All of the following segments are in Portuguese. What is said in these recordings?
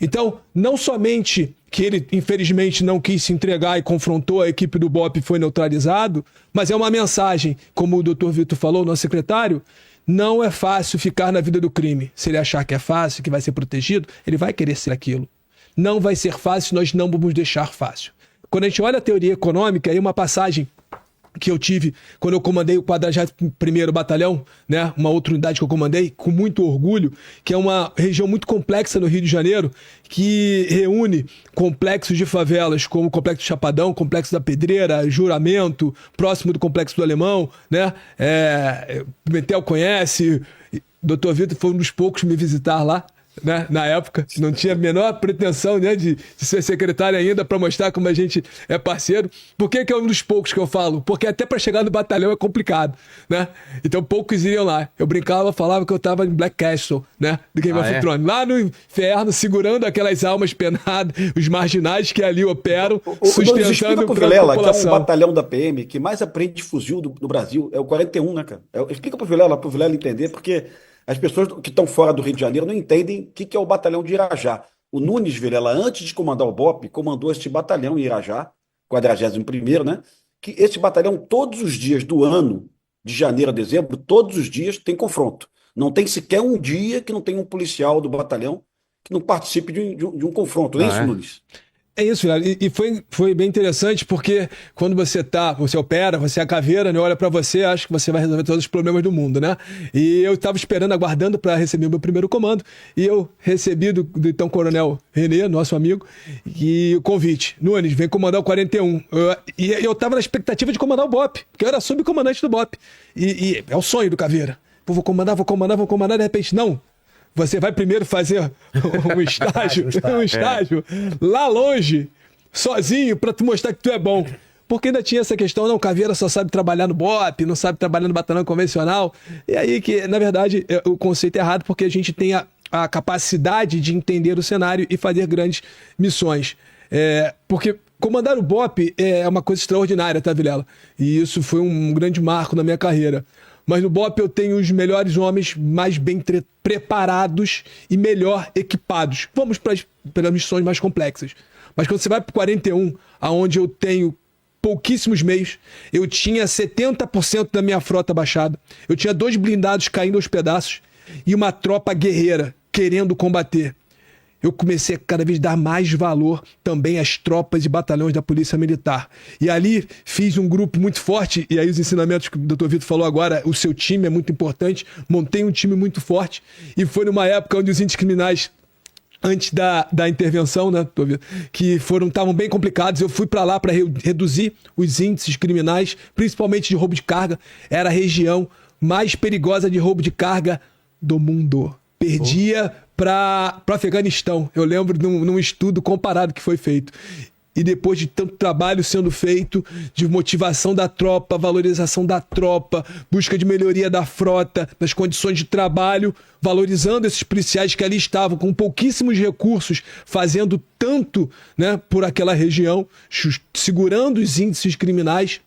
Então, não somente que ele, infelizmente, não quis se entregar e confrontou a equipe do BOPE e foi neutralizado, mas é uma mensagem, como o doutor Vitor falou, nosso secretário, não é fácil ficar na vida do crime. Se ele achar que é fácil, que vai ser protegido, ele vai querer ser aquilo. Não vai ser fácil, nós não vamos deixar fácil. Quando a gente olha a teoria econômica, aí uma passagem que eu tive quando eu comandei o 41º Batalhão, né, uma outra unidade que eu comandei, com muito orgulho, que é uma região muito complexa no Rio de Janeiro, que reúne complexos de favelas, como o Complexo do Chapadão, Complexo da Pedreira, Juramento, próximo do Complexo do Alemão, né, Pimentel conhece, Dr. Vitor foi um dos poucos me visitar lá, né, na época, não tinha a menor pretensão, né, de ser secretário ainda, para mostrar como a gente é parceiro. Por que é um dos poucos que eu falo? Porque até para chegar no batalhão é complicado, né? Então poucos iriam lá. Eu brincava, falava que eu estava em Black Castle, né, do Game of Thrones, lá no inferno, segurando aquelas almas penadas, os marginais que ali operam, sustentando pro para a Vilela, que é população. um batalhão da PM que mais apreende fuzil do Brasil, é o 41, né, cara? Explica pro Vilela entender, porque as pessoas que estão fora do Rio de Janeiro não entendem o que é o batalhão de Irajá. O Nunes Vilela, antes de comandar o BOPE, comandou este batalhão em Irajá, 41º, né? Que esse batalhão, todos os dias do ano, de janeiro a dezembro, todos os dias tem confronto. Não tem sequer um dia que não tenha um policial do batalhão que não participe de um confronto. Não é isso, Nunes? É isso, Vilela. E foi bem interessante porque quando você opera, você é a caveira, né? Olha pra você, acha que você vai resolver todos os problemas do mundo, né? E eu tava esperando, aguardando para receber o meu primeiro comando, e eu recebi do então coronel Renê, nosso amigo, e o convite. Nunes, vem comandar o 41. E eu tava na expectativa de comandar o BOPE, porque eu era subcomandante do BOPE. E é o sonho do caveira. Pô, vou comandar, de repente, não. Você vai primeiro fazer um estágio lá longe, sozinho, para tu mostrar que tu é bom. Porque ainda tinha essa questão, não, caveira só sabe trabalhar no BOPE, não sabe trabalhar no batalhão convencional. E aí que, na verdade, o conceito é errado, porque a gente tem a capacidade de entender o cenário e fazer grandes missões. Porque comandar o BOPE é uma coisa extraordinária, tá, Vilela? E isso foi um grande marco na minha carreira. Mas no BOPE eu tenho os melhores homens mais bem preparados e melhor equipados. Vamos para as missões mais complexas. Mas quando você vai para o 41, onde eu tenho pouquíssimos meios, eu tinha 70% da minha frota baixada, eu tinha 2 blindados caindo aos pedaços e uma tropa guerreira querendo combater. Eu comecei a cada vez dar mais valor também às tropas e batalhões da Polícia Militar. E ali fiz um grupo muito forte, e aí os ensinamentos que o Dr. Vitor falou agora, o seu time é muito importante, montei um time muito forte, e foi numa época onde os índices criminais, antes da intervenção, né, que estavam bem complicados, eu fui para lá para reduzir os índices criminais, principalmente de roubo de carga. Era a região mais perigosa de roubo de carga do mundo. Perdia para o Afeganistão. Eu lembro num estudo comparado que foi feito. E depois de tanto trabalho sendo feito, de motivação da tropa, valorização da tropa, busca de melhoria da frota, das condições de trabalho, valorizando esses policiais que ali estavam com pouquíssimos recursos, fazendo tanto, né, por aquela região, segurando os índices criminais,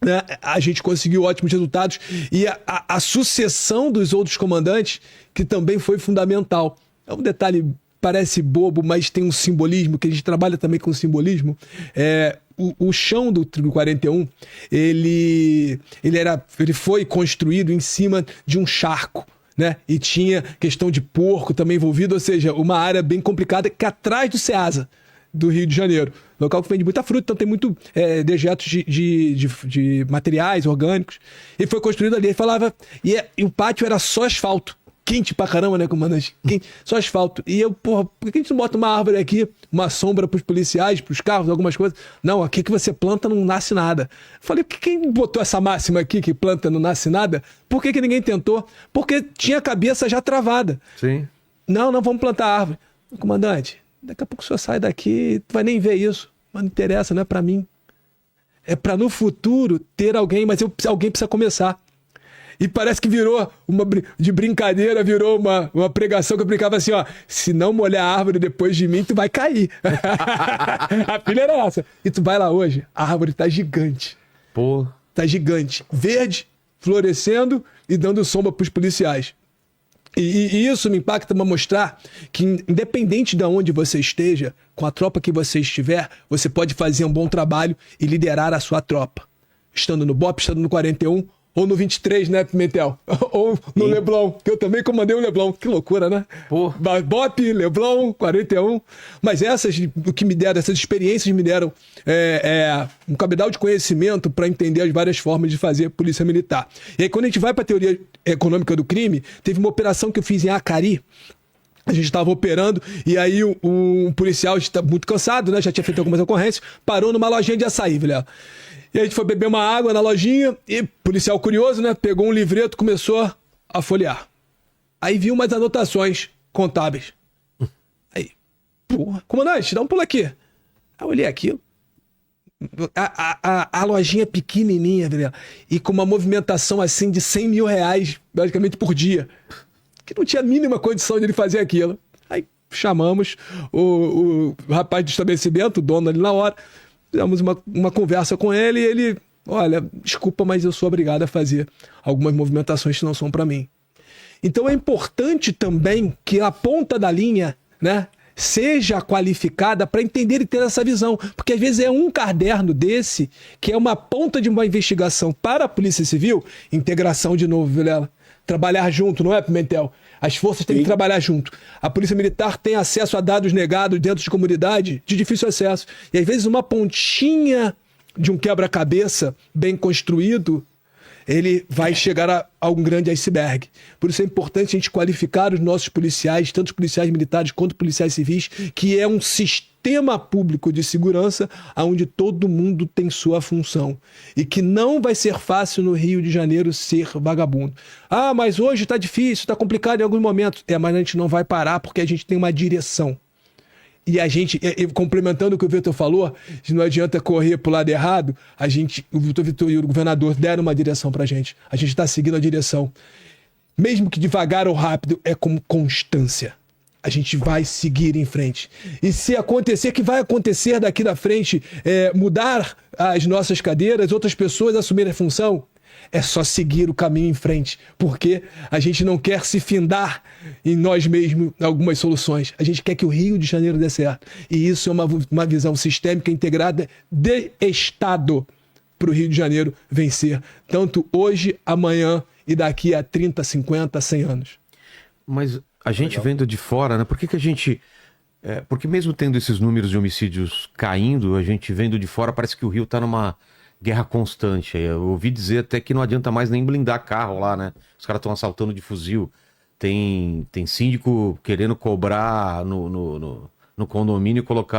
né, a gente conseguiu ótimos resultados. E a sucessão dos outros comandantes, que também foi fundamental. É um detalhe, parece bobo, mas tem um simbolismo, que a gente trabalha também com simbolismo. O chão do 41, ele foi construído em cima de um charco, né? E tinha questão de porco também envolvido, ou seja, uma área bem complicada, que atrás do SEASA, do Rio de Janeiro. Local que vende muita fruta, então tem muito dejetos de materiais orgânicos. E foi construído ali. Ele falava, e o pátio era só asfalto. Quente pra caramba, né, comandante? Só asfalto. E eu, porra, por que a gente não bota uma árvore aqui, uma sombra pros policiais, pros carros, algumas coisas? Não, aqui que você planta não nasce nada. Eu falei, quem botou essa máxima aqui, que planta não nasce nada? Por que ninguém tentou? Porque tinha a cabeça já travada. Sim. Não, vamos plantar árvore. Comandante, daqui a pouco o senhor sai daqui, tu vai nem ver isso. Mas não interessa, não é pra mim. É pra no futuro ter alguém, mas alguém precisa começar. E parece que virou de brincadeira, virou uma pregação que eu brincava assim, ó, se não molhar a árvore depois de mim, tu vai cair. A pilha era essa. E tu vai lá hoje, a árvore tá gigante. Pô. Tá gigante. Verde, florescendo e dando sombra pros policiais. E isso me impacta para mostrar que, independente de onde você esteja, com a tropa que você estiver, você pode fazer um bom trabalho e liderar a sua tropa. Estando no BOP, estando no 41, ou no 23, né, Pimentel? Ou no Sim. Leblon, que eu também comandei o Leblon. Que loucura, né? Pô. BOP, Leblon, 41. Mas o que me deram, essas experiências me deram um cabedal de conhecimento para entender as várias formas de fazer polícia militar. E aí, quando a gente vai para a teoria econômica do crime, teve uma operação que eu fiz em Acari. A gente estava operando e aí um policial está muito cansado, né? Já tinha feito algumas ocorrências, parou numa lojinha de açaí, velho. E a gente foi beber uma água na lojinha e, policial curioso, né? Pegou um livreto, começou a folhear. Aí viu umas anotações contábeis. Aí, porra, comandante, dá um pulo aqui. Aí eu olhei aquilo. A lojinha pequenininha, velho. E com uma movimentação assim de 100 mil reais, basicamente por dia. Que não tinha a mínima condição de ele fazer aquilo. Aí chamamos o rapaz do estabelecimento, o dono ali na hora. Fizemos uma conversa com ele e ele, olha, desculpa, mas eu sou obrigado a fazer algumas movimentações que não são para mim. Então é importante também que a ponta da linha, né, seja qualificada para entender e ter essa visão. Porque às vezes é um caderno desse que é uma ponta de uma investigação para a Polícia Civil, integração de novo, Vilela. Trabalhar junto, não é, Pimentel? As forças têm que trabalhar junto. A Polícia Militar tem acesso a dados negados dentro de comunidade de difícil acesso. E às vezes uma pontinha de um quebra-cabeça bem construído, ele vai chegar a um grande iceberg. Por isso é importante a gente qualificar os nossos policiais, tanto os policiais militares quanto policiais civis, que é um sistema público de segurança onde todo mundo tem sua função. E que não vai ser fácil no Rio de Janeiro ser vagabundo. Ah, mas hoje está difícil, está complicado em alguns momentos. Mas a gente não vai parar porque a gente tem uma direção. E a gente, complementando o que o Vitor falou, não adianta correr pro lado errado, o Vitor e o governador deram uma direção pra gente. A gente está seguindo a direção. Mesmo que devagar ou rápido, é com constância. A gente vai seguir em frente. E se acontecer, que vai acontecer daqui da frente, mudar as nossas cadeiras, outras pessoas assumirem a função, é só seguir o caminho em frente, porque a gente não quer se findar em nós mesmos algumas soluções. A gente quer que o Rio de Janeiro dê certo. E isso é uma visão sistêmica integrada de Estado para o Rio de Janeiro vencer, tanto hoje, amanhã e daqui a 30, 50, 100 anos. Mas a gente vendo de fora, né? Por que a gente... porque mesmo tendo esses números de homicídios caindo, a gente vendo de fora, parece que o Rio está numa guerra constante. Eu ouvi dizer até que não adianta mais nem blindar carro lá, né? Os caras estão assaltando de fuzil. Tem síndico querendo cobrar no condomínio e colocar